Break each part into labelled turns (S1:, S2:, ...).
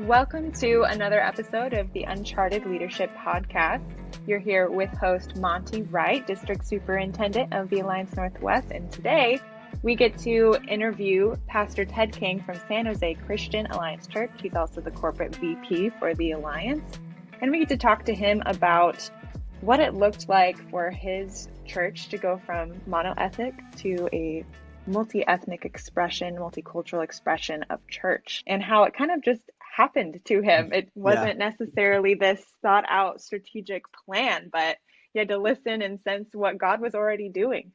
S1: Welcome to another episode of the Uncharted Leadership Podcast. You're here with host Monty Wright, District Superintendent of the Alliance Northwest, and today we get to interview Pastor Ted Kang from San Jose Christian Alliance Church. He's also the corporate VP for the Alliance, and we get to talk to him about what it looked like for his church to go from monoethnic to a multi-ethnic expression, multicultural expression of church, and how it kind of just happened to him. It wasn't necessarily this thought out strategic plan, but he had to listen and sense what God was already doing.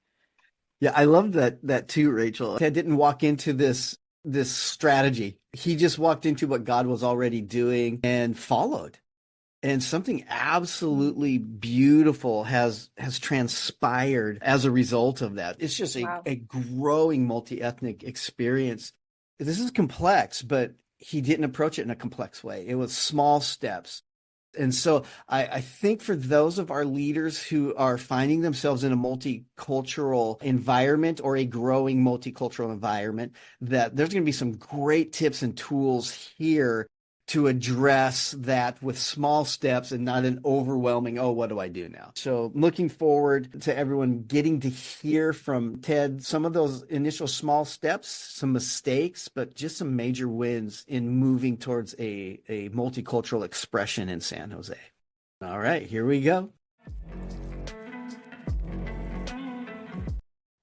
S2: Yeah, I love that too, Rachel. Ted didn't walk into this strategy. He just walked into what God was already doing and followed. And something absolutely beautiful has transpired as a result of that. It's just a growing multi-ethnic experience. This is complex, but he didn't approach it in a complex way. It was small steps. And so I think for those of our leaders who are finding themselves in a multicultural environment or a growing multicultural environment, that there's going to be some great tips and tools here to address that with small steps and not an overwhelming, oh, what do I do now? So looking forward to everyone getting to hear from Ted some of those initial small steps, some mistakes, but just some major wins in moving towards a multicultural expression in San Jose. All right, here we go.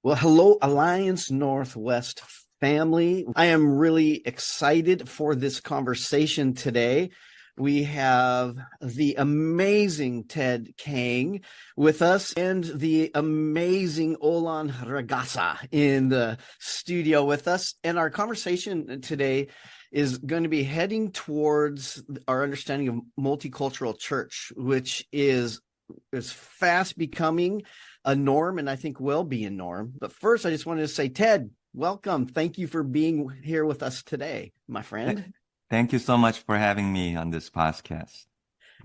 S2: Well, hello, Alliance Northwest family. I am really excited for this conversation today. We have the amazing Ted Kang with us and the amazing Olan Ragasa in the studio with us. And our conversation today is going to be heading towards our understanding of multicultural church, which is fast becoming a norm, and I think will be a norm. But first, I just wanted to say, Ted, welcome. Thank you for being here with us today, my friend.
S3: Thank you so much for having me on this podcast.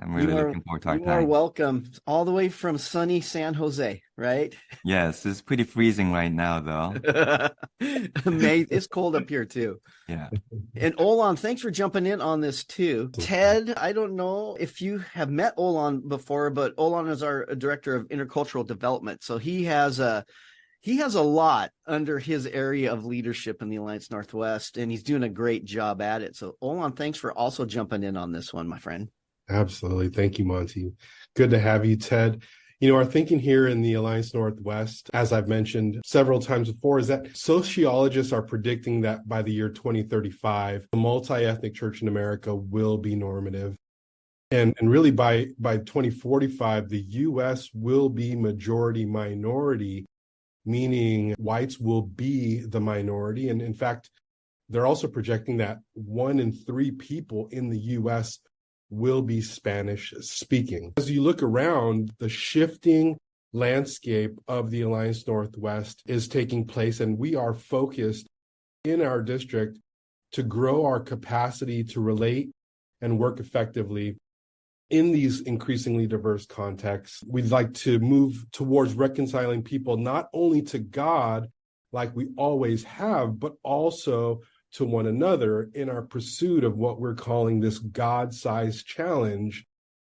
S3: I'm really looking forward to our time.
S2: You are welcome. All the way from sunny San Jose, right?
S3: Yes, it's pretty freezing right now, though.
S2: It's cold up here, too.
S3: Yeah.
S2: And Olan, thanks for jumping in on this, too. Ted, I don't know if you have met Olan before, but Olan is our director of intercultural development. So he has a lot under his area of leadership in the Alliance Northwest, and he's doing a great job at it. So, Olan, thanks for also jumping in on this one, my friend.
S4: Absolutely. Thank you, Monty. Good to have you, Ted. You know, our thinking here in the Alliance Northwest, as I've mentioned several times before, is that sociologists are predicting that by the year 2035, the multi-ethnic church in America will be normative. And really by 2045, the U.S. will be majority minority, meaning whites will be the minority. And in fact, they're also projecting that 1 in 3 people in the U.S. will be Spanish speaking. As you look around, the shifting landscape of the Alliance Northwest is taking place, and we are focused in our district to grow our capacity to relate and work effectively in these increasingly diverse contexts. We'd like to move towards reconciling people not only to God, like we always have, but also to one another in our pursuit of what we're calling this God-sized challenge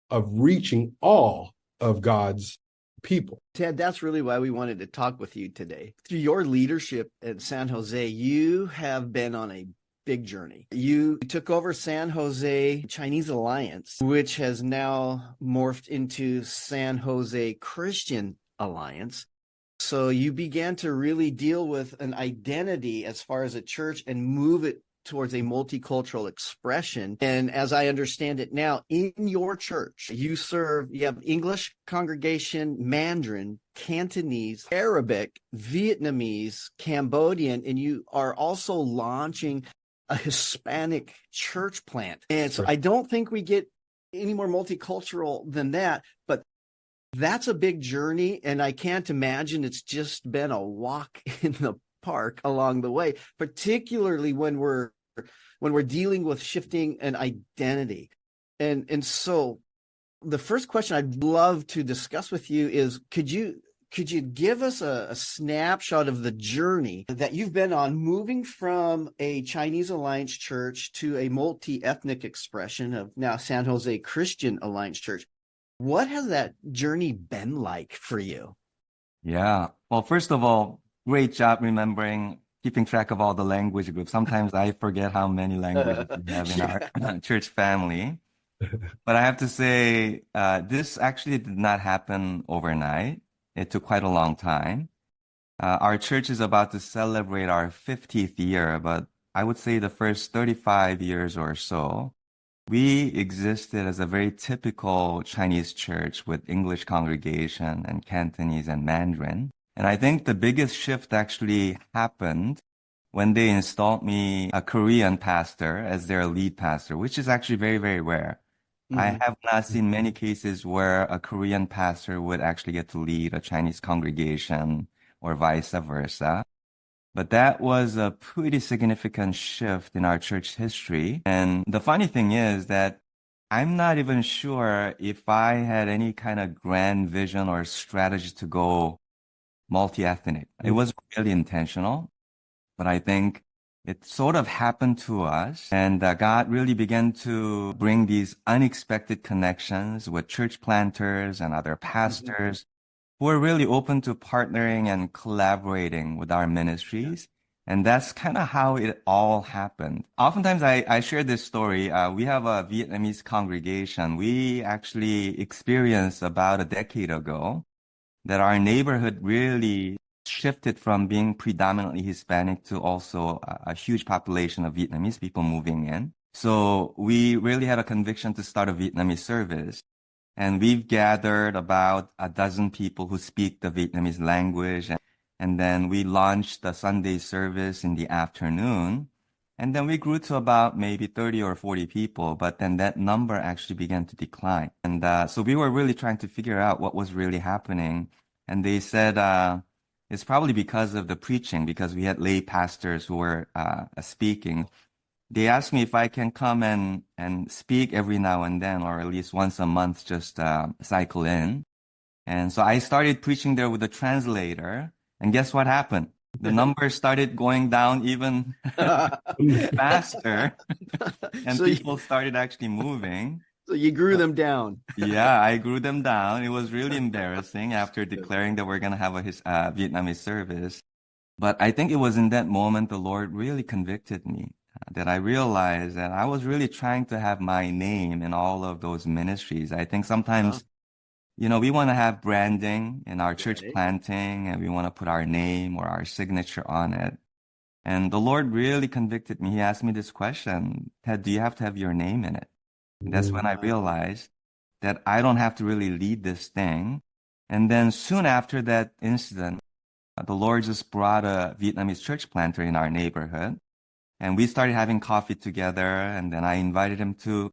S4: of reaching all of God's people.
S2: Ted, that's really why we wanted to talk with you today. Through your leadership at San Jose, you have been on a big journey. You took over San Jose Chinese Alliance, which has now morphed into San Jose Christian Alliance. So you began to really deal with an identity as far as a church and move it towards a multicultural expression. And as I understand it now, in your church, you have English congregation, Mandarin, Cantonese, Arabic, Vietnamese, Cambodian, and you are also launching a Hispanic church plant. And so I don't think we get any more multicultural than that, but that's a big journey, and I can't imagine it's just been a walk in the park along the way, particularly when we're dealing with shifting an identity. And so the first question I'd love to discuss with you is, could you Could you give us a snapshot of the journey that you've been on, moving from a Chinese Alliance Church to a multi-ethnic expression of now San Jose Christian Alliance Church? What has that journey been like for you?
S3: Yeah. Well, first of all, great job remembering, keeping track of all the language groups. Sometimes I forget how many languages we have in our church family. But I have to say, this actually did not happen overnight. It took quite a long time. Our church is about to celebrate our 50th year, but I would say the first 35 years or so, we existed as a very typical Chinese church with English congregation and Cantonese and Mandarin. And I think the biggest shift actually happened when they installed me a Korean pastor as their lead pastor, which is actually very, very rare. I have not seen many cases where a Korean pastor would actually get to lead a Chinese congregation or vice versa. But that was a pretty significant shift in our church history. And the funny thing is that I'm not even sure if I had any kind of grand vision or strategy to go multi-ethnic. It was really intentional, but I think it sort of happened to us. And God really began to bring these unexpected connections with church planters and other pastors who are really open to partnering and collaborating with our ministries. And that's kind of how it all happened. Oftentimes, I share this story. We have a Vietnamese congregation. We actually experienced about a decade ago that our neighborhood really shifted from being predominantly Hispanic to also a huge population of Vietnamese people moving in. So we really had a conviction to start a Vietnamese service. And we've gathered about a dozen people who speak the Vietnamese language. And then we launched the Sunday service in the afternoon. And then we grew to about maybe 30 or 40 people. But then that number actually began to decline. And so we were really trying to figure out what was really happening. And they said it's probably because of the preaching, because we had lay pastors who were speaking. They asked me if I can come and speak every now and then, or at least once a month, just cycle in. And so I started preaching there with a translator. And guess what happened? The numbers started going down even faster. And
S2: So
S3: people started actually moving.
S2: So you grew them down.
S3: Yeah, I grew them down. It was really embarrassing after declaring that we're going to have a Vietnamese service. But I think it was in that moment the Lord really convicted me. That I realized that I was really trying to have my name in all of those ministries. I think sometimes, we want to have branding in our church planting, and we want to put our name or our signature on it. And the Lord really convicted me. He asked me this question, Ted, do you have to have your name in it? And that's when I realized that I don't have to really lead this thing. And then soon after that incident, the Lord just brought a Vietnamese church planter in our neighborhood. And we started having coffee together, and then I invited him to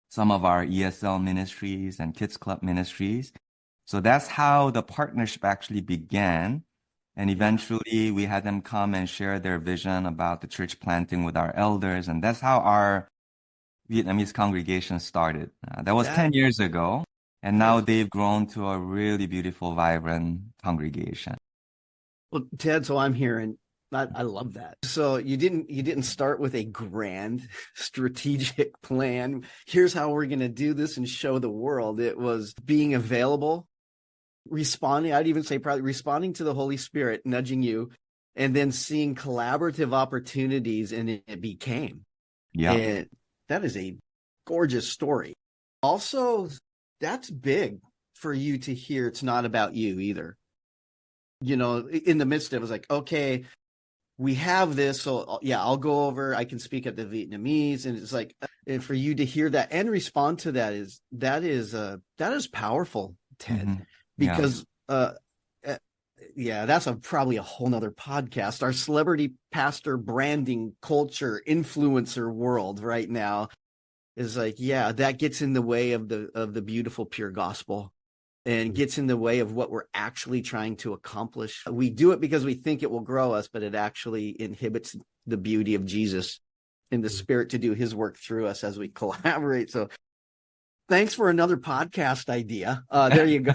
S3: some of our ESL ministries and Kids Club ministries. So that's how the partnership actually began. And eventually we had them come and share their vision about the church planting with our elders. And that's how our Vietnamese congregation started. That was 10 years ago. And now they've grown to a really beautiful, vibrant congregation.
S2: Well, Ted, so I'm hearing, I love that. So you didn't start with a grand strategic plan. Here's how we're going to do this and show the world. It was being available, responding. I'd even say probably responding to the Holy Spirit, nudging you, and then seeing collaborative opportunities, and it became.
S3: Yeah.
S2: And that is a gorgeous story. Also, that's big for you to hear. It's not about you either. In the midst of it, was like, okay, we have this, so yeah, I'll go over, I can speak at the Vietnamese. And it's like, and for you to hear that and respond to that is powerful, Ted, because that's probably a whole nother podcast. Our celebrity pastor branding culture influencer world right now is like, that gets in the way of the beautiful, pure gospel. And gets in the way of what we're actually trying to accomplish. We do it because we think it will grow us, but it actually inhibits the beauty of Jesus and the Spirit to do his work through us as we collaborate. So Thanks for another podcast idea. There you go.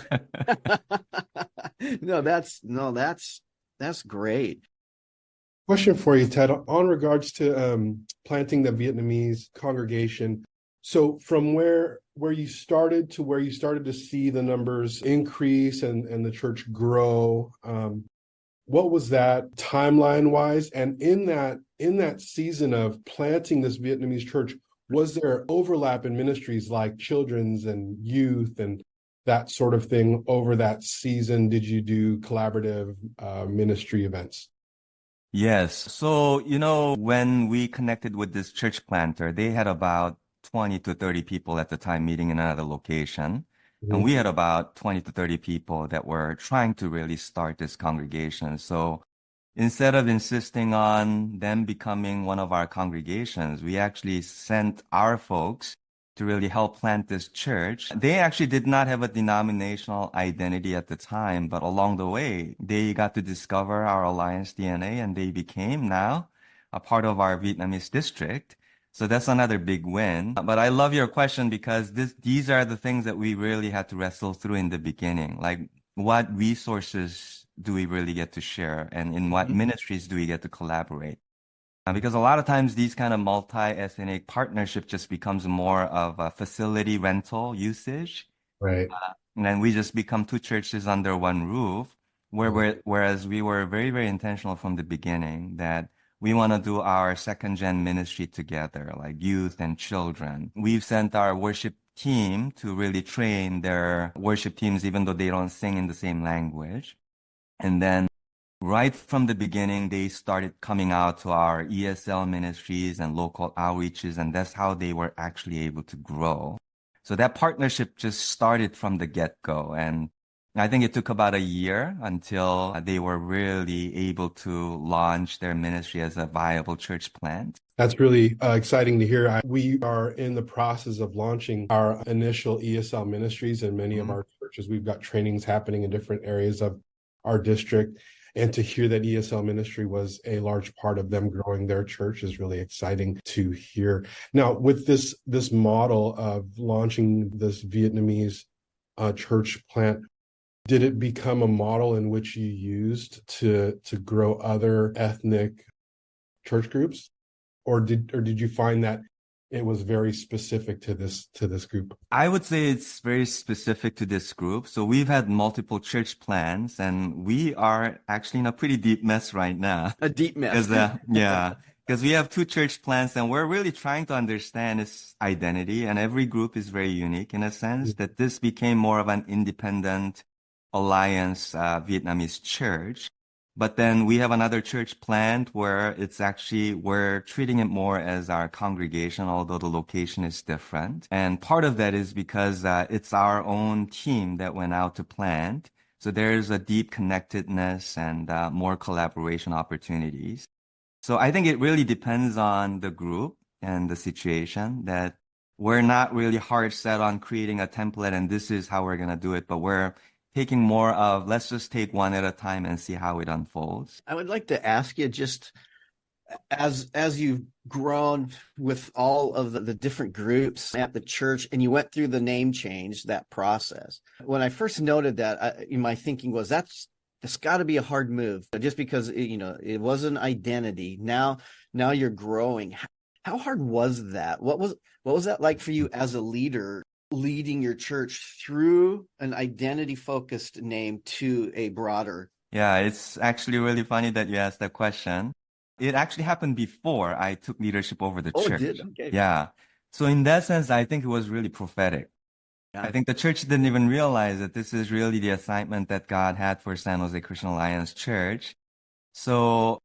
S2: That's great.
S4: Question for you, Ted, on regards to planting the Vietnamese congregation. So from where you started to where you started to see the numbers increase and the church grow, what was that timeline wise? And in that season of planting this Vietnamese church, was there overlap in ministries like children's and youth and that sort of thing over that season? Did you do collaborative ministry events?
S3: Yes. So, when we connected with this church planter, they had about 20 to 30 people at the time meeting in another location. And we had about 20 to 30 people that were trying to really start this congregation. So instead of insisting on them becoming one of our congregations, we actually sent our folks to really help plant this church. They actually did not have a denominational identity at the time, but along the way, they got to discover our Alliance DNA and they became now a part of our Vietnamese district. So that's another big win. But I love your question because these are the things that we really had to wrestle through in the beginning. Like, what resources do we really get to share? And in what ministries do we get to collaborate? Because a lot of times these kind of multi-ethnic partnership just becomes more of a facility rental usage.
S4: Right.
S3: And then we just become two churches under one roof, whereas we were very, very intentional from the beginning that we want to do our second gen ministry together, like youth and children. We've sent our worship team to really train their worship teams, even though they don't sing in the same language. And then right from the beginning, they started coming out to our ESL ministries and local outreaches, and that's how they were actually able to grow. So that partnership just started from the get-go. And I think it took about a year until they were really able to launch their ministry as a viable church plant.
S4: That's really exciting to hear. We are in the process of launching our initial ESL ministries in many of our churches. We've got trainings happening in different areas of our district. And to hear that ESL ministry was a large part of them growing their church is really exciting to hear. Now, with this model of launching this Vietnamese church plant, did it become a model in which you used to grow other ethnic church groups, or did you find that it was very specific to this group?
S3: I would say it's very specific to this group. So we've had multiple church plans, and we are actually in a pretty deep mess right now.
S2: A deep mess.
S3: Because we have two church plans, and we're really trying to understand its identity. And every group is very unique in a sense that this became more of an independent Alliance Vietnamese church. But then we have another church plant where we're treating it more as our congregation, although the location is different. And part of that is because it's our own team that went out to plant. So there's a deep connectedness and more collaboration opportunities. So I think it really depends on the group and the situation, that we're not really hard set on creating a template and this is how we're going to do it, but we're taking more of, let's just take one at a time and see how it unfolds.
S2: I would like to ask you, just as you've grown with all of the different groups at the church and you went through the name change, that process. When I first noted that, my thinking was it's got to be a hard move, just because it was an identity. Now you're growing. How hard was that? What was that like for you as a leader, leading your church through an identity-focused name to a broader?
S3: Yeah, it's actually really funny that you asked that question. It actually happened before I took leadership over the church.
S2: Oh, it did? Okay.
S3: Yeah. So in that sense, I think it was really prophetic. Yeah. I think the church didn't even realize that this is really the assignment that God had for San Jose Christian Alliance Church. So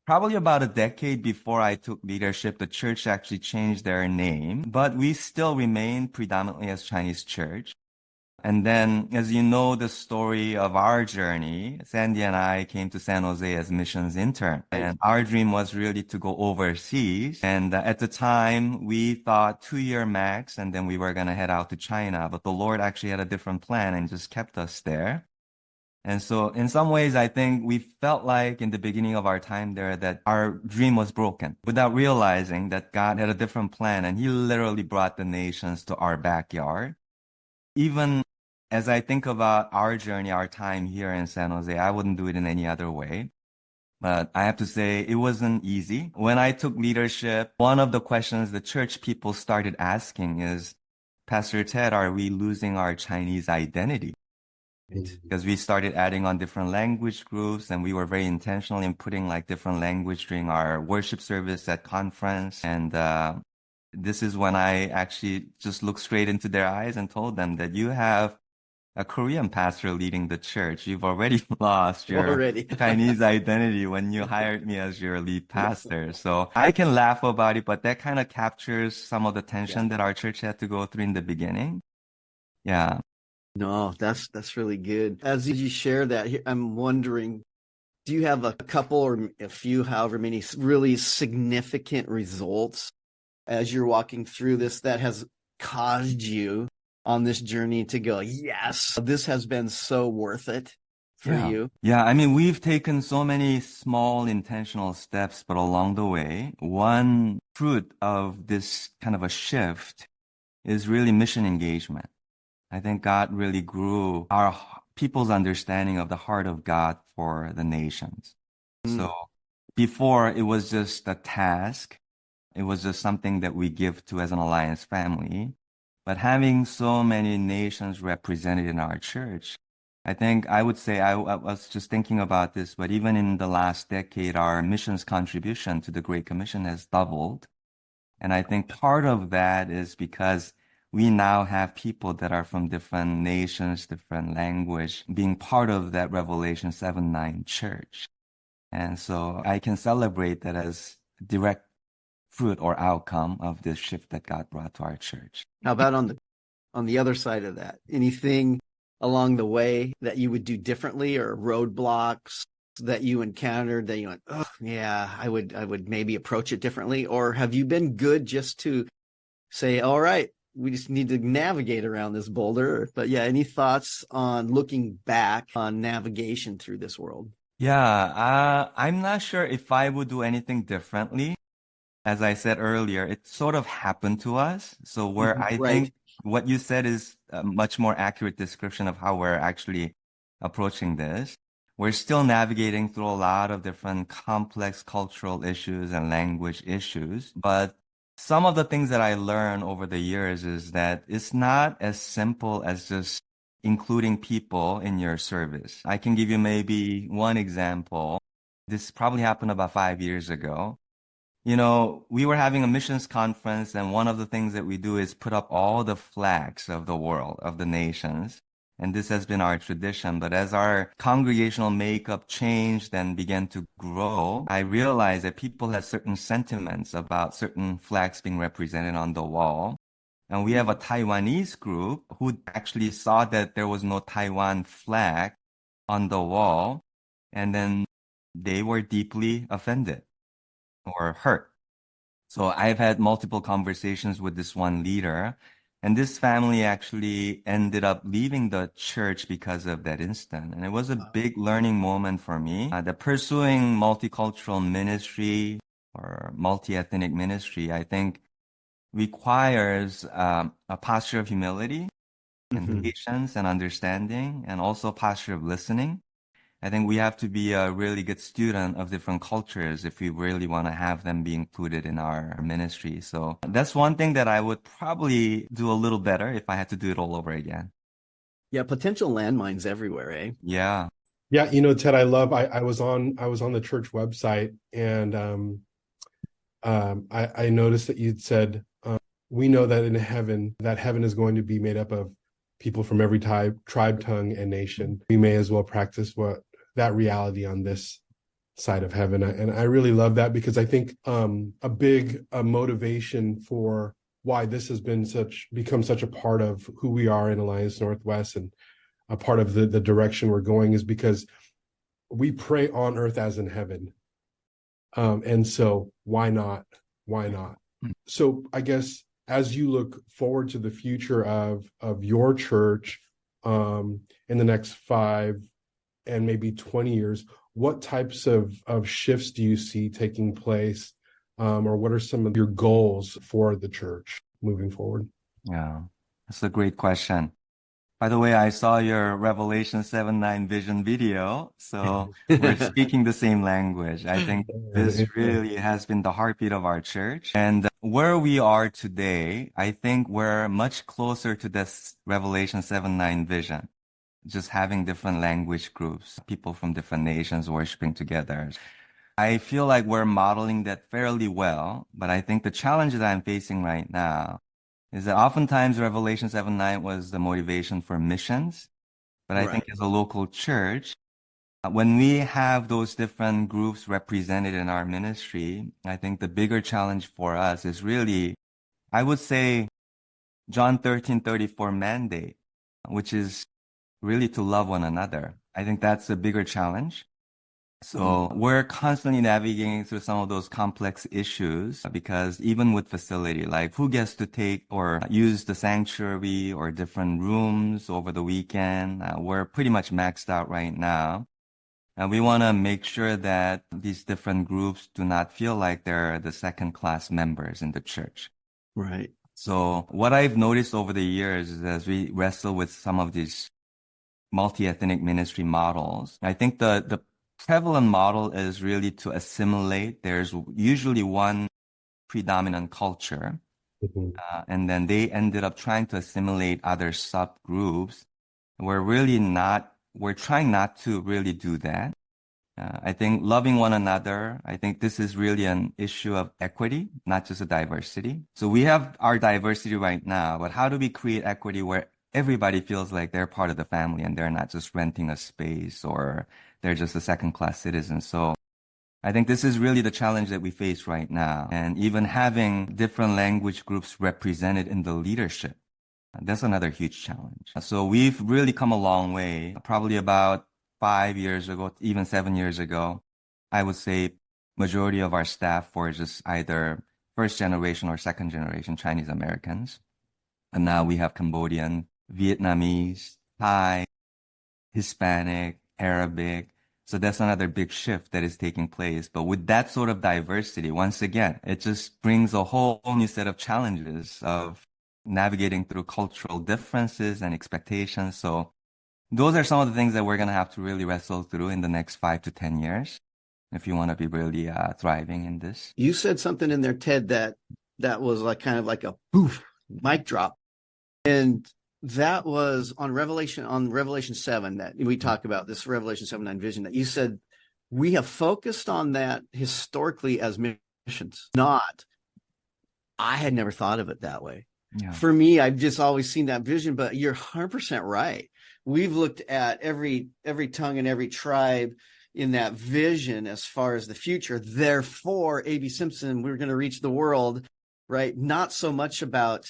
S3: probably about a decade before I took leadership, the church actually changed their name, but we still remain predominantly as Chinese church. And then, as you know, the story of our journey, Sandy and I came to San Jose as missions intern. And our dream was really to go overseas. And at the time, we thought 2-year max, and then we were going to head out to China. But the Lord actually had a different plan and just kept us there. And so in some ways, I think we felt like in the beginning of our time there that our dream was broken without realizing that God had a different plan. And he literally brought the nations to our backyard. Even as I think about our journey, our time here in San Jose, I wouldn't do it in any other way. But I have to say, it wasn't easy. When I took leadership, one of the questions the church people started asking is, Pastor Ted, are we losing our Chinese identity? Because we started adding on different language groups, and we were very intentional in putting like different language during our worship service at conference. And this is when I actually just looked straight into their eyes and told them that you have a Korean pastor leading the church. You've already lost your Chinese identity when you hired me as your lead pastor. So I can laugh about it, but that kind of captures some of the tension that our church had to go through in the beginning. Yeah.
S2: No, that's really good. As you share that, I'm wondering, do you have a couple or a few, however many, really significant results as you're walking through this that has caused you on this journey to go, yes, this has been so worth it for you?
S3: Yeah, I mean, we've taken so many small intentional steps, but along the way, one fruit of this kind of a shift is really mission engagement. I think God really grew our people's understanding of the heart of God for the nations. So before it was just a task, it was just something that we give to as an Alliance family. But having so many nations represented in our church, I think I would say I was just thinking about this, but even in the last decade, our missions contribution to the Great Commission has doubled. And I think part of that is because we now have people that are from different nations, different language, being part of that Revelation 7-9 church. And so I can celebrate that as direct fruit or outcome of this shift that God brought to our church.
S2: How about on the other side of that? Anything along the way that you would do differently, or roadblocks that you encountered that you went, oh yeah, I would maybe approach it differently? Or have you been good just to say, all right, we just need to navigate around this boulder? But yeah, any thoughts on looking back on navigation through this world?
S3: Yeah, I'm not sure if I would do anything differently. As I said earlier, it sort of happened to us. So where I think what you said is a much more accurate description of how we're actually approaching this. We're still navigating through a lot of different complex cultural issues and language issues. But some of the things that I learned over the years is that it's not as simple as just including people in your service. I can give you maybe one example. This probably happened about 5 years ago. You know, we were having a missions conference, and one of the things that we do is put up all the flags of the world, of the nations. And this has been our tradition. But as our congregational makeup changed and began to grow, I realized that people had certain sentiments about certain flags being represented on the wall. And we have a Taiwanese group who actually saw that there was no Taiwan flag on the wall. And then they were deeply offended or hurt. So I've had multiple conversations with this one leader, and this family actually ended up leaving the church because of that incident. And it was a big learning moment for me. That pursuing multicultural ministry or multi-ethnic ministry, I think requires a posture of humility and patience and understanding, and also a posture of listening. I think we have to be a really good student of different cultures if we really want to have them be included in our ministry. So that's one thing that I would probably do a little better if I had to do it all over again.
S2: Yeah, potential landmines everywhere, eh?
S3: Yeah.
S4: Yeah, you know, Ted, I was on the church website, and I noticed that you'd said, we know that heaven is going to be made up of people from every tribe, tongue, and nation. We may as well practice that reality on this side of heaven. And I really love that, because I think a big motivation for why this has become such a part of who we are in Alliance Northwest, and a part of the direction we're going, is because we pray on earth as in heaven. And so why not? Why not? So I guess as you look forward to the future of your church in the next 5, and maybe 20 years, what types of shifts do you see taking place? Or what are some of your goals for the church moving forward?
S3: Yeah, that's a great question. By the way, I saw your Revelation 7:9 vision video, so we're speaking the same language. I think this really has been the heartbeat of our church. And where we are today, I think we're much closer to this Revelation 7:9 vision. Just having different language groups, people from different nations worshiping together. I feel like we're modeling that fairly well, but I think the challenge that I'm facing right now is that oftentimes Revelation 7:9 was the motivation for missions. But I think
S2: Right.
S3: as a local church, when we have those different groups represented in our ministry, I think the bigger challenge for us is really, I would say, John 13:34 mandate, which is really to love one another. I think that's a bigger challenge. So we're constantly navigating through some of those complex issues because even with facility, like who gets to take or use the sanctuary or different rooms over the weekend, we're pretty much maxed out right now. And we want to make sure that these different groups do not feel like they're the second class members in the church.
S2: Right.
S3: So what I've noticed over the years is as we wrestle with some of these multi-ethnic ministry models, I think the prevalent model is really to assimilate. There's usually one predominant culture, and then they ended up trying to assimilate other subgroups. We're trying not to really do that. I think loving one another, I think this is really an issue of equity, not just a diversity. So we have our diversity right now, but how do we create equity where everybody feels like they're part of the family and they're not just renting a space or they're just a second-class citizen? So I think this is really the challenge that we face right now. And even having different language groups represented in the leadership, that's another huge challenge. So we've really come a long way. Probably about 5 years ago, even 7 years ago, I would say majority of our staff were just either first generation or second generation Chinese Americans. And now we have Cambodian, Vietnamese, Thai, Hispanic, Arabic. So that's another big shift that is taking place. But with that sort of diversity, once again, it just brings a whole new set of challenges of navigating through cultural differences and expectations. So those are some of the things that we're going to have to really wrestle through in the next 5 to 10 years if you want to be really thriving in this.
S2: You said something in there, Ted, that was like kind of like a poof, mic drop. And that was on Revelation 7 that we talk about, this Revelation 7:9 vision, that you said we have focused on that historically as missions. I had never thought of it that way.
S3: Yeah.
S2: For me, I've just always seen that vision, but you're 100% right. We've looked at every tongue and every tribe in that vision as far as the future. Therefore, A.B. Simpson, we're going to reach the world, right? Not so much about,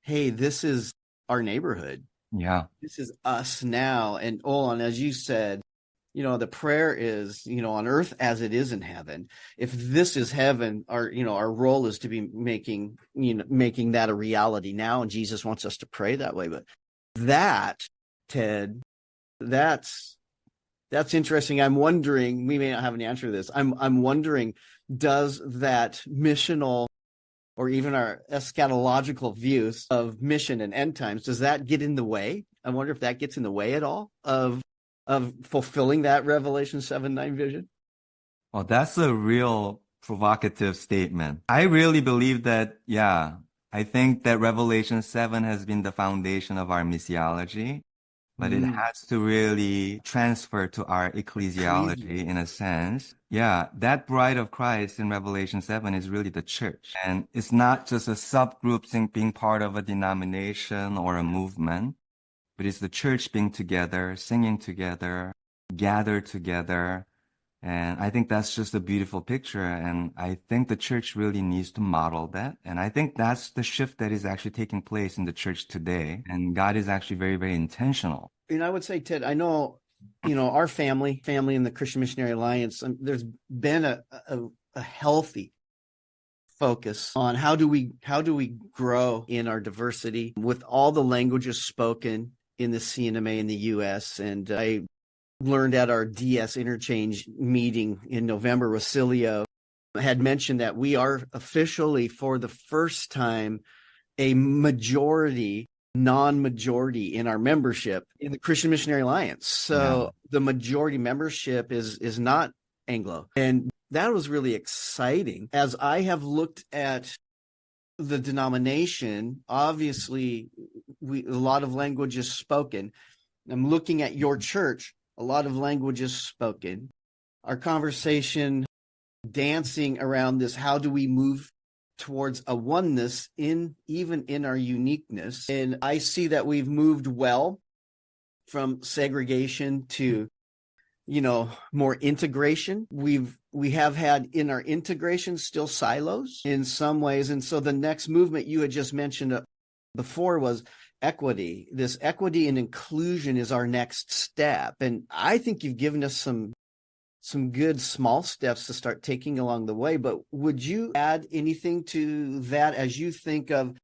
S2: hey, this is our neighborhood.
S3: Yeah.
S2: This is us now. And Olan, as you said, the prayer is, on earth as it is in heaven. If this is heaven, our role is to be making that a reality now. And Jesus wants us to pray that way. But that, Ted, that's interesting. I'm wondering, we may not have an answer to this. I'm wondering, does that missional or even our eschatological views of mission and end times, does that get in the way? I wonder if that gets in the way at all of fulfilling that Revelation 7:9 vision.
S3: Well, that's a real provocative statement. I really believe that, yeah, I think that Revelation 7 has been the foundation of our missiology, but it has to really transfer to our ecclesiology in a sense. Yeah, that bride of Christ in Revelation 7 is really the church. And it's not just a subgroup being part of a denomination or a movement, but it's the church being together, singing together, gathered together. And I think that's just a beautiful picture. And I think the church really needs to model that. And I think that's the shift that is actually taking place in the church today. And God is actually very, very intentional.
S2: And I would say, Ted, I know, our family in the Christian Missionary Alliance, there's been a healthy focus on how do we grow in our diversity with all the languages spoken in the CNMA in the U.S. And I learned at our DS interchange meeting in November, Rosilio had mentioned that we are officially, for the first time, a majority non-majority in our membership in the Christian Missionary Alliance. So the majority membership is not Anglo. And that was really exciting. As I have looked at the denomination, obviously a lot of language is spoken. I'm looking at your church, a lot of language is spoken. Our conversation dancing around this, how do we move towards a oneness even in our uniqueness? And I see that we've moved well from segregation to, more integration. We have had in our integration still silos in some ways. And so the next movement you had just mentioned before was equity. This equity and inclusion is our next step. And I think you've given us some good small steps to start taking along the way. But would you add anything to that as you think of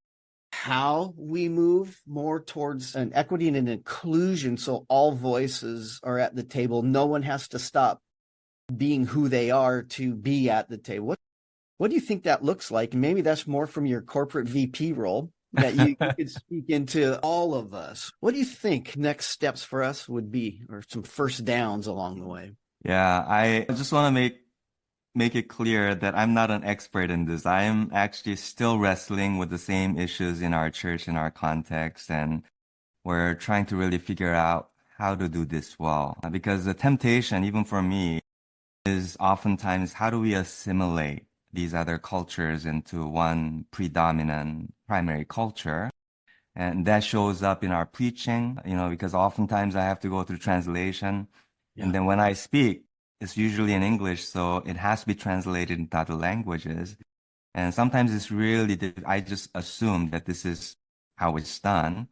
S2: how we move more towards an equity and an inclusion, so all voices are at the table? No one has to stop being who they are to be at the table. What do you think that looks like? And maybe that's more from your corporate VP role, that you could speak into all of us. What do you think next steps for us would be, or some first downs along the way?
S3: Yeah, I just want to make it clear that I'm not an expert in this. I am actually still wrestling with the same issues in our church, in our context, and we're trying to really figure out how to do this well. Because the temptation, even for me, is oftentimes how do we assimilate these other cultures into one predominant primary culture? And that shows up in our preaching, because oftentimes I have to go through translation. And then when I speak, it's usually in English, so it has to be translated into other languages. And sometimes it's really, I just assume that this is how it's done,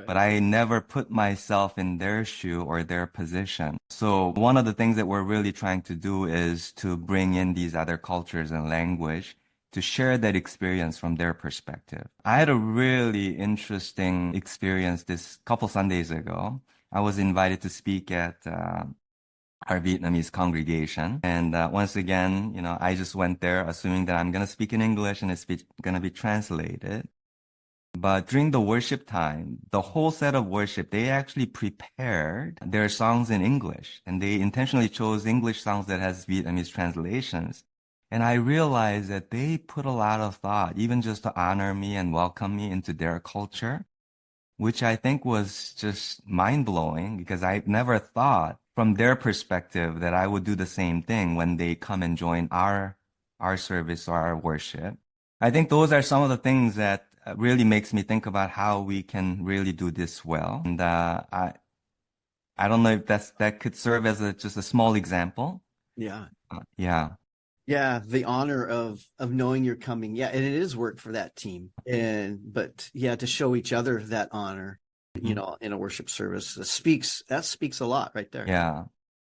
S3: but I never put myself in their shoe or their position. So one of the things that we're really trying to do is to bring in these other cultures and language to share that experience from their perspective. I had a really interesting experience this couple Sundays ago. I was invited to speak at our Vietnamese congregation. And once again, I just went there assuming that I'm going to speak in English and it's going to be translated. But during the worship time, the whole set of worship, they actually prepared their songs in English. And they intentionally chose English songs that has Vietnamese translations. And I realized that they put a lot of thought, even just to honor me and welcome me into their culture, which I think was just mind-blowing, because I never thought from their perspective that I would do the same thing when they come and join our service or our worship. I think those are some of the things that really makes me think about how we can really do this well. And I don't know if that could serve as just a small example.
S2: Yeah. Yeah, the honor of knowing you're coming. Yeah, and it is work for that team. But to show each other that honor, in a worship service, that speaks a lot right there.
S3: Yeah.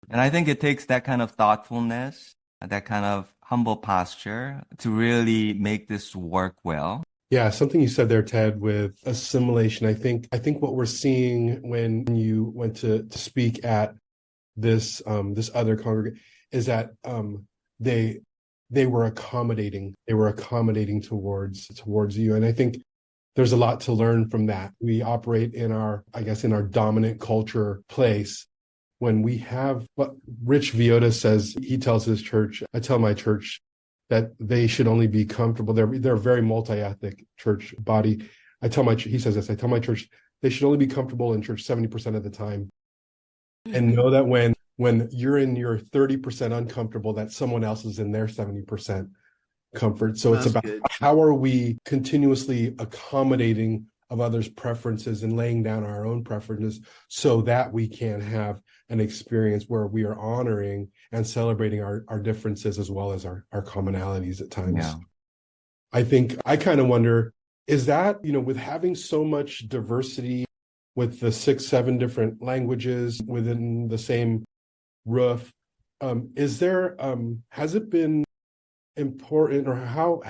S3: And I think it takes that kind of thoughtfulness, that kind of humble posture to really make this work well.
S4: Yeah, something you said there, Ted, with assimilation. I think what we're seeing when you went to speak at this other congregation is that they were accommodating. They were accommodating towards you. And I think there's a lot to learn from that. We operate in our dominant culture place when we have what Rich Viotta says. He tells his church, I tell my church that they should only be comfortable. They're a very multi-ethnic church body. He says this, I tell my church they should only be comfortable in church 70% of the time. And know that when you're in your 30% uncomfortable, that someone else is in their 70% comfort. So it's about how are we continuously accommodating of others' preferences and laying down our own preferences so that we can have an experience where we are honoring and celebrating our differences as well as our commonalities at times.
S3: Yeah.
S4: I think I kind of wonder, is that, with having so much diversity, with the 6-7 different languages within the same roof, has it been important, or how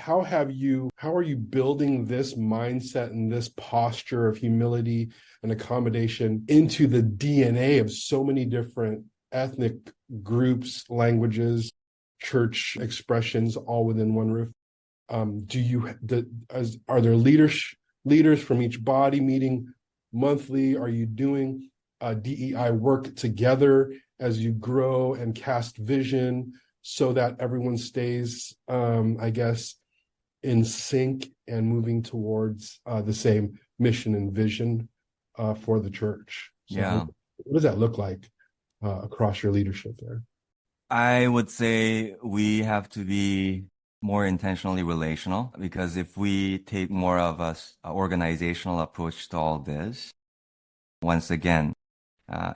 S4: are you building this mindset and this posture of humility and accommodation into the DNA of so many different ethnic groups, languages, church expressions all within one roof. Are there leaders from each body meeting monthly? Are you doing DEI work together as you grow and cast vision so that everyone stays, I guess, in sync and moving towards the same mission and vision for the church? So
S3: Yeah.
S4: what does that look like across your leadership there?
S3: I would say we have to be more intentionally relational, because if we take more of a organizational approach to all this, once again,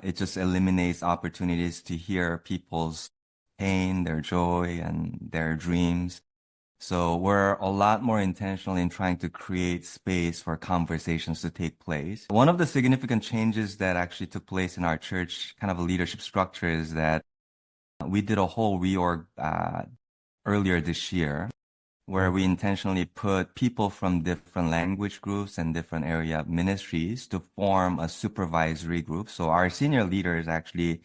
S3: it just eliminates opportunities to hear people's pain, their joy, and their dreams. So we're a lot more intentional in trying to create space for conversations to take place. One of the significant changes that actually took place in our church kind of a leadership structure is that we did a whole reorg earlier this year, where we intentionally put people from different language groups and different area ministries to form a supervisory group. So our senior leaders actually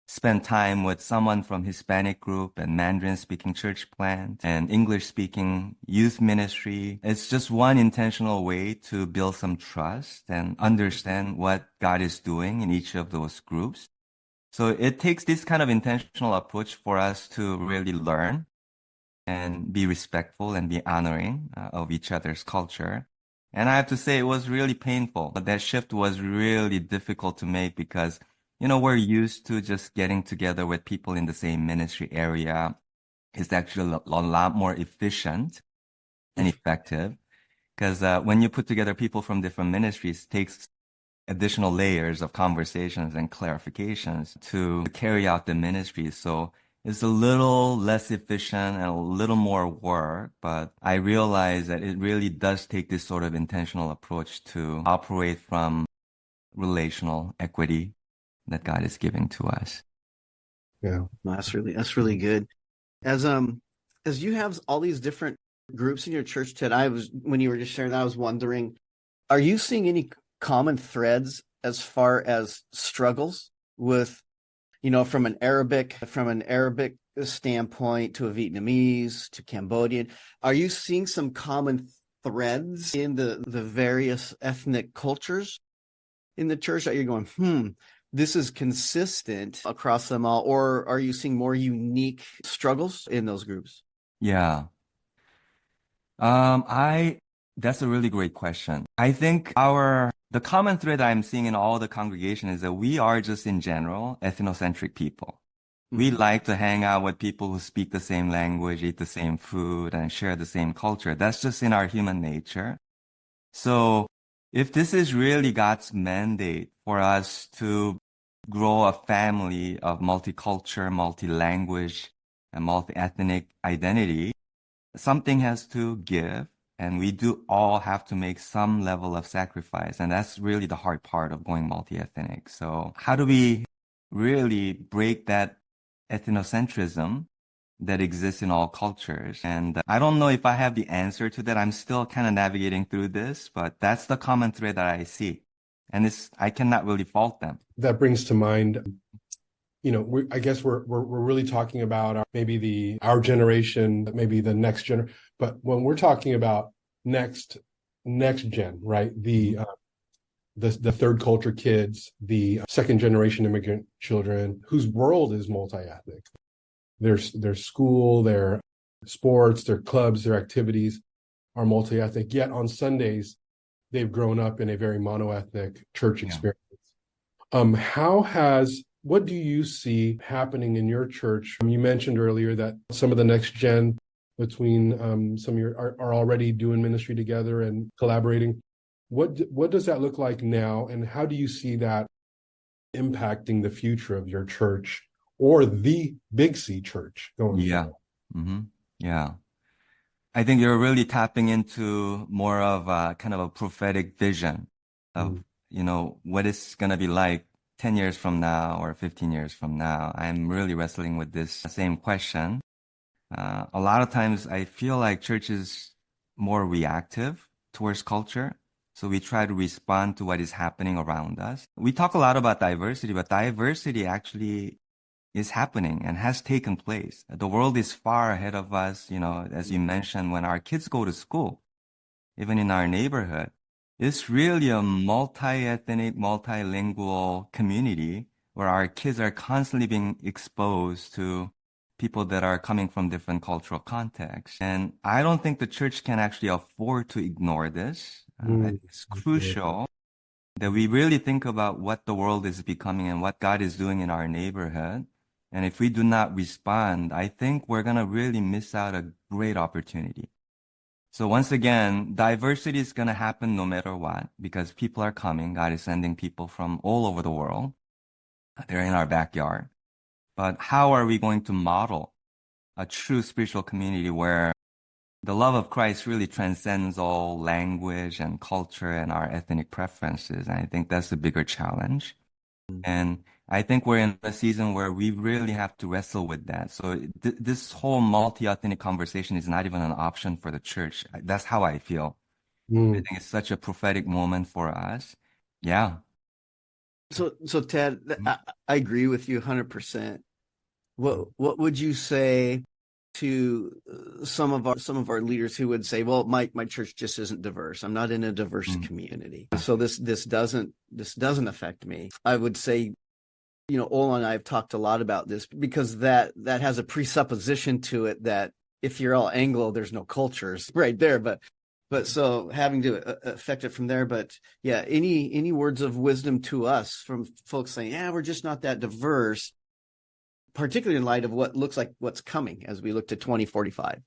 S3: spend time with someone from Hispanic group and Mandarin speaking church plant and English speaking youth ministry. It's just one intentional way to build some trust and understand what God is doing in each of those groups. So it takes this kind of intentional approach for us to really learn and be respectful and be honoring of each other's culture. And I have to say it was really painful, but that shift was really difficult to make because, we're used to just getting together with people in the same ministry area. It's actually a lot more efficient and effective because when you put together people from different ministries, it takes additional layers of conversations and clarifications to carry out the ministry. So it's a little less efficient and a little more work, but I realize that it really does take this sort of intentional approach to operate from relational equity that God is giving to us.
S4: Yeah.
S2: That's really good. As you have all these different groups in your church, Ted, when you were just sharing that, I was wondering, are you seeing any common threads as far as struggles with, from an Arabic standpoint to a Vietnamese to Cambodian? Are you seeing some common threads in the various ethnic cultures in the church that you're going, this is consistent across them all? Or are you seeing more unique struggles in those groups?
S3: Yeah. That's a really great question. I think the common thread I'm seeing in all the congregation is that we are just in general ethnocentric people. We like to hang out with people who speak the same language, eat the same food, and share the same culture. That's just in our human nature. So if this is really God's mandate for us to grow a family of multicultural, multi-language, and multi-ethnic identity, something has to give, and we do all have to make some level of sacrifice. And that's really the hard part of going multi-ethnic. So how do we really break that ethnocentrism that exists in all cultures? And I don't know if I have the answer to that. I'm still kind of navigating through this, but that's the common thread that I see. And I cannot really fault them.
S4: That brings to mind, I guess we're really talking about our generation, maybe the next generation. But when we're talking about next gen, right? The third culture kids, the second generation immigrant children whose world is multi-ethnic. Their school, their sports, their clubs, their activities are multi-ethnic. Yet on Sundays, they've grown up in a very mono-ethnic church experience. What do you see happening in your church? You mentioned earlier that some of the next gen between some of your are already doing ministry together and collaborating. What does that look like now, and how do you see that impacting the future of your church or the Big C church going forward?
S3: Mm-hmm. Yeah. I think you're really tapping into more of a kind of a prophetic vision of, what it's going to be like 10 years from now or 15 years from now. I'm really wrestling with this same question. A lot of times I feel like church is more reactive towards culture. So we try to respond to what is happening around us. We talk a lot about diversity, but diversity actually is happening and has taken place. The world is far ahead of us, as you mentioned, when our kids go to school, even in our neighborhood. It's really a multi-ethnic, multilingual community where our kids are constantly being exposed to people that are coming from different cultural contexts. And I don't think the church can actually afford to ignore this. It's crucial that we really think about what the world is becoming and what God is doing in our neighborhood. And if we do not respond, I think we're going to really miss out a great opportunity. So once again, diversity is going to happen no matter what, because people are coming. God is sending people from all over the world. They're in our backyard. But how are we going to model a true spiritual community where the love of Christ really transcends all language and culture and our ethnic preferences? And I think that's the bigger challenge. And I think we're in a season where we really have to wrestle with that. So this whole multi-ethnic conversation is not even an option for the church. That's how I feel. I think it's such a prophetic moment for us. Yeah.
S2: So Ted, I agree with you 100%. What would you say to some of our leaders who would say, well, my church just isn't diverse. I'm not in a diverse community. So this doesn't affect me. I would say, Ola and I have talked a lot about this because that has a presupposition to it that if you're all Anglo, there's no cultures right there. But so having to affect it from there. But yeah, any words of wisdom to us from folks saying, yeah, we're just not that diverse, particularly in light of what looks like what's coming as we look to 2045.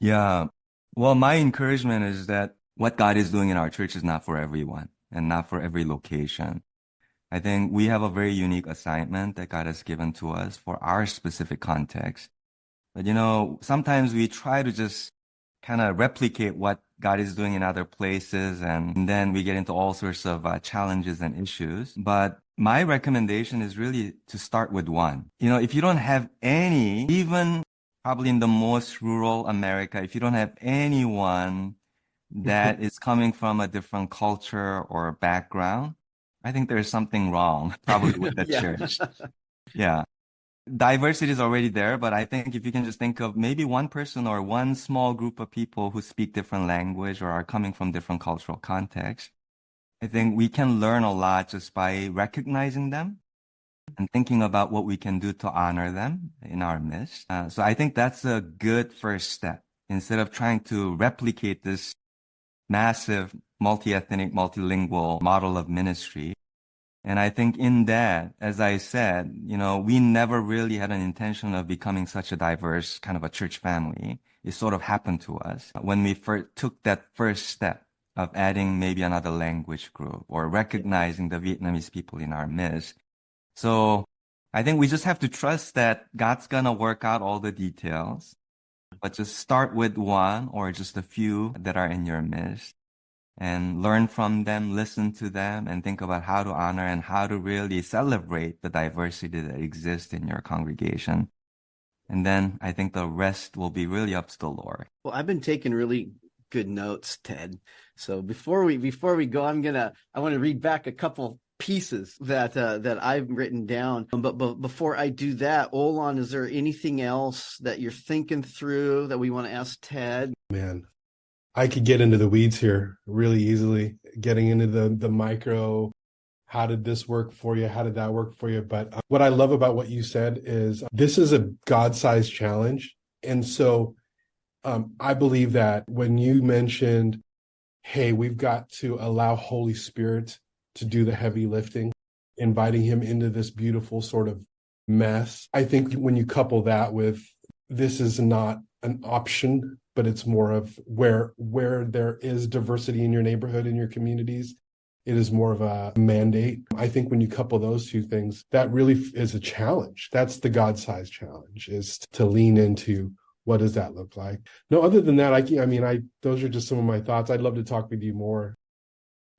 S3: Yeah. Well, my encouragement is that what God is doing in our church is not for everyone and not for every location. I think we have a very unique assignment that God has given to us for our specific context. But, sometimes we try to just kind of replicate what God is doing in other places, and then we get into all sorts of challenges and issues. But my recommendation is really to start with one. If you don't have any, even probably in the most rural America, if you don't have anyone that is coming from a different culture or background, I think there's something wrong probably with the church. Yeah. Diversity is already there, but I think if you can just think of maybe one person or one small group of people who speak different language or are coming from different cultural contexts, I think we can learn a lot just by recognizing them and thinking about what we can do to honor them in our midst. So I think that's a good first step instead of trying to replicate this massive multi-ethnic, multilingual model of ministry. And I think in that, as I said, we never really had an intention of becoming such a diverse kind of a church family. It sort of happened to us when we first took that first step of adding maybe another language group or recognizing the Vietnamese people in our midst. So I think we just have to trust that God's gonna work out all the details, but just start with one or just a few that are in your midst and learn from them, listen to them, and think about how to honor and how to really celebrate the diversity that exists in your congregation. And then I think the rest will be really up to the Lord.
S2: Well, I've been taking really good notes, Ted. So before we go, I want to read back a couple pieces that I've written down. But before I do that, Olan, is there anything else that you're thinking through that we want to ask Ted?
S4: Man, I could get into the weeds here really easily, getting into the micro. How did this work for you? How did that work for you? But what I love about what you said is this is a God-sized challenge. And so I believe that when you mentioned, hey, we've got to allow Holy Spirit to do the heavy lifting, inviting him into this beautiful sort of mess. I think when you couple that with this is not an option, but it's more of where there is diversity in your neighborhood, in your communities, it is more of a mandate. I think when you couple those two things, that really is a challenge. That's the God-sized challenge, is to lean into what does that look like. No, other than that, those are just some of my thoughts. I'd love to talk with you more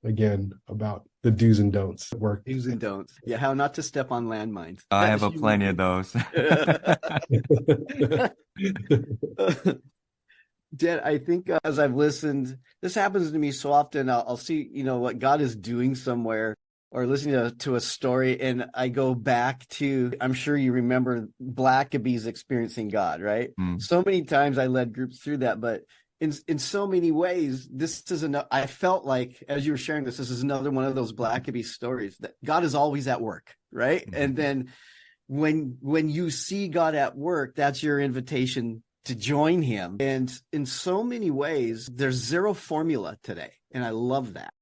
S4: again about the do's and don'ts at work.
S2: Do's and don'ts. Yeah, how not to step on landmines.
S3: I have plenty of those.
S2: Dad, I think as I've listened, this happens to me so often. I'll see, what God is doing somewhere, or listening to a story, and I go back to, I'm sure you remember Blackaby's experiencing God, right? So many times I led groups through that, but in so many ways, this is I felt like, as you were sharing this is another one of those Blackabee stories that God is always at work, right? And then when you see God at work, that's your invitation to join him. And in so many ways, there's zero formula today. And I love that.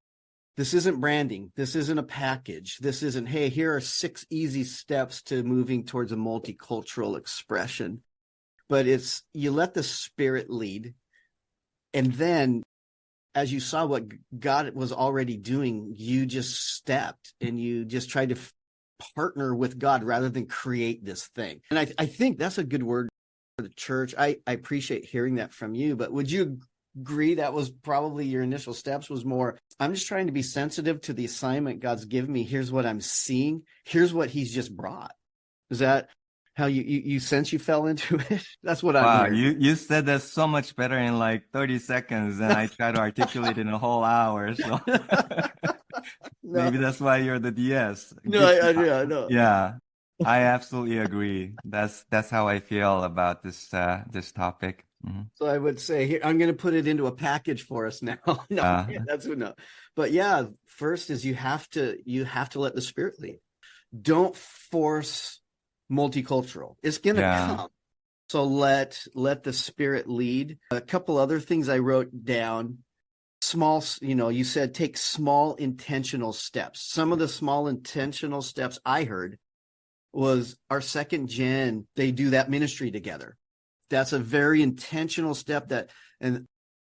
S2: This isn't branding. This isn't a package. This isn't, hey, here are 6 easy steps to moving towards a multicultural expression. But it's, you let the Spirit lead. And then, as you saw what God was already doing, you just stepped and you just tried to partner with God rather than create this thing. And I think that's a good word for the church. I appreciate hearing that from you, but would you agree that was probably your initial steps, was more, I'm just trying to be sensitive to the assignment God's given me. Here's what I'm seeing. Here's what he's just brought. Is that how you sense you fell into it? That's what I'm hearing.
S3: You said that so much better in like 30 seconds than I try to articulate in a whole hour. So maybe that's why you're the DS.
S2: No, I know.
S3: Yeah, I absolutely agree. That's how I feel about this topic.
S2: So I would say, here, I'm going to put it into a package for us now. No. But yeah, first is you have to let the Spirit lead. Don't force multicultural. It's going to come. So let the Spirit lead. A couple other things I wrote down. Small, you said take small intentional steps. Some of the small intentional steps I heard was our second gen, they do that ministry together. That's a very intentional step and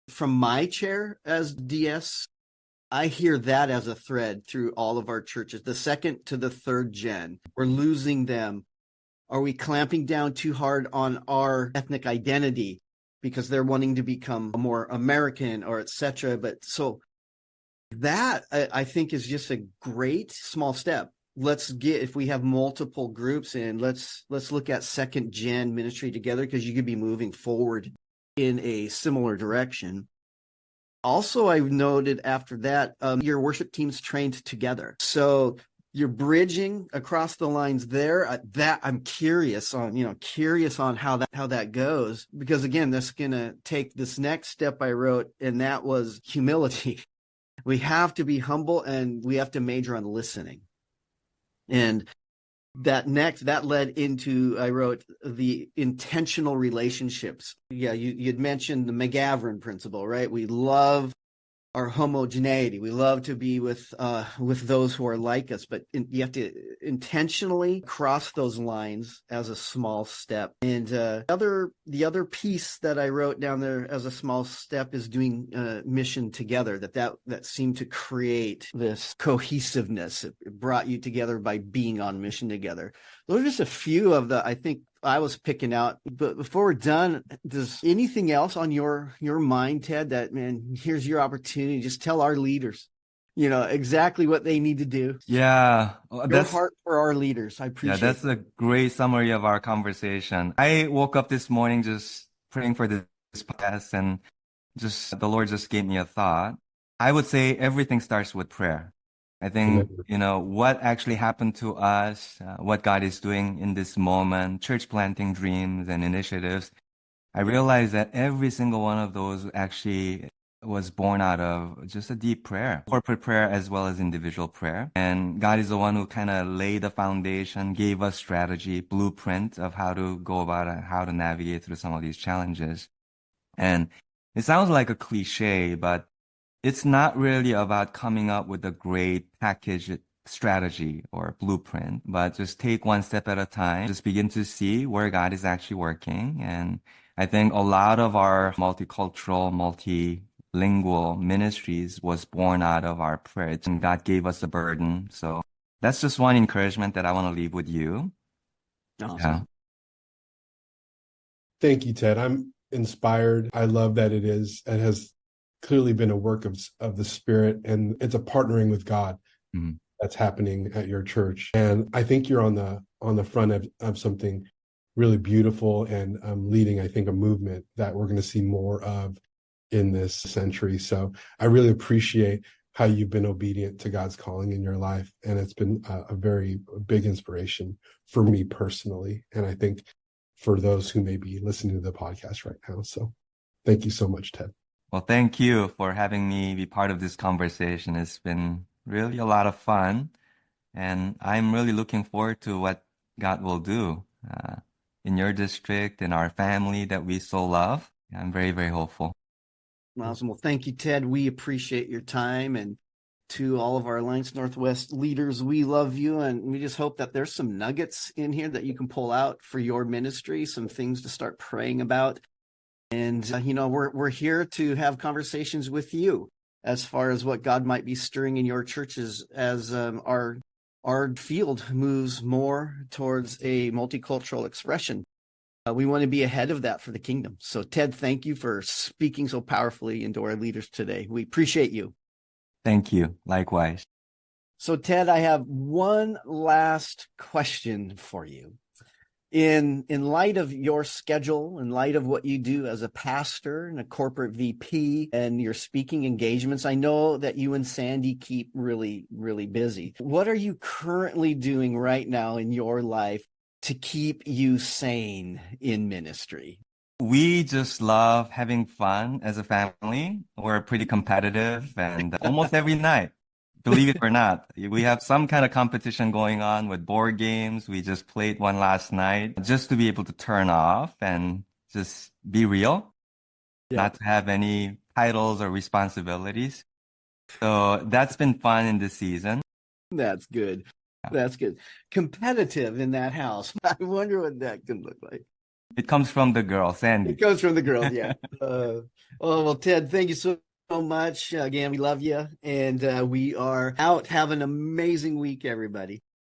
S2: from my chair as DS, I hear that as a thread through all of our churches. The second to the third gen, we're losing them. Are we clamping down too hard on our ethnic identity because they're wanting to become more American or et cetera? But so that I think is just a great small step. If we have multiple groups in, let's look at second gen ministry together, because you could be moving forward in a similar direction. Also, I noted after that, your worship teams trained together. So you're bridging across the lines there. That I'm curious on how that goes, because again, that's going to take this next step I wrote, and that was humility. We have to be humble and we have to major on listening. And that led into, I wrote, the intentional relationships. Yeah, you'd mentioned the McGavran principle, right? We love our homogeneity. We love to be with those who are like us, but you have to intentionally cross those lines as a small step. And the other piece that I wrote down there as a small step is doing mission together. That seemed to create this cohesiveness. It brought you together by being on mission together. Those are just a few of the, I think, I was picking out. But before we're done, does anything else on your mind, Ted, that, man, here's your opportunity? Just tell our leaders, exactly what they need to do.
S3: Yeah.
S2: Your heart for our leaders. I appreciate
S3: Yeah, that's a great summary of our conversation. I woke up this morning just praying for this podcast, and just the Lord just gave me a thought. I would say everything starts with prayer. I think, what actually happened to us, what God is doing in this moment, church planting dreams and initiatives, I realized that every single one of those actually was born out of just a deep prayer, corporate prayer as well as individual prayer. And God is the one who kind of laid the foundation, gave us strategy, blueprint of how to go about it, how to navigate through some of these challenges. And it sounds like a cliche, but it's not really about coming up with a great package strategy or blueprint, but just take one step at a time. Just begin to see where God is actually working. And I think a lot of our multicultural, multilingual ministries was born out of our prayer, and God gave us a burden. So that's just one encouragement that I want to leave with you.
S2: Awesome.
S3: Yeah.
S4: Thank you, Ted. I'm inspired. I love that it has clearly been a work of the Spirit, and it's a partnering with God that's happening at your church. And I think you're on the front of something really beautiful, and leading, I think, a movement that we're going to see more of in this century. So I really appreciate how you've been obedient to God's calling in your life. And it's been a very big inspiration for me personally. And I think for those who may be listening to the podcast right now. So thank you so much, Ted.
S3: Well, thank you for having me be part of this conversation. It's been really a lot of fun, and I'm really looking forward to what God will do in your district, in our family that we so love. I'm very, very hopeful.
S2: Awesome. Well, thank you, Ted. We appreciate your time. And to all of our Alliance Northwest leaders, we love you. And we just hope that there's some nuggets in here that you can pull out for your ministry, some things to start praying about. And, we're here to have conversations with you as far as what God might be stirring in your churches as our field moves more towards a multicultural expression. We want to be ahead of that for the kingdom. So, Ted, thank you for speaking so powerfully into our leaders today. We appreciate you.
S3: Thank you. Likewise.
S2: So, Ted, I have one last question for you. In light of your schedule, in light of what you do as a pastor and a corporate VP and your speaking engagements, I know that you and Sandy keep really, really busy. What are you currently doing right now in your life to keep you sane in ministry?
S3: We just love having fun as a family. We're pretty competitive, and almost every night, believe it or not, we have some kind of competition going on with board games. We just played one last night just to be able to turn off and just be real, not to have any titles or responsibilities. So that's been fun in this season.
S2: That's good. That's good. Competitive in that house. I wonder what that can look like.
S3: It comes from the girl, Sandy.
S2: It comes from the girls, yeah. Well, Ted, thank you so much. Again, we love you. And we are out. Have an amazing week, everybody.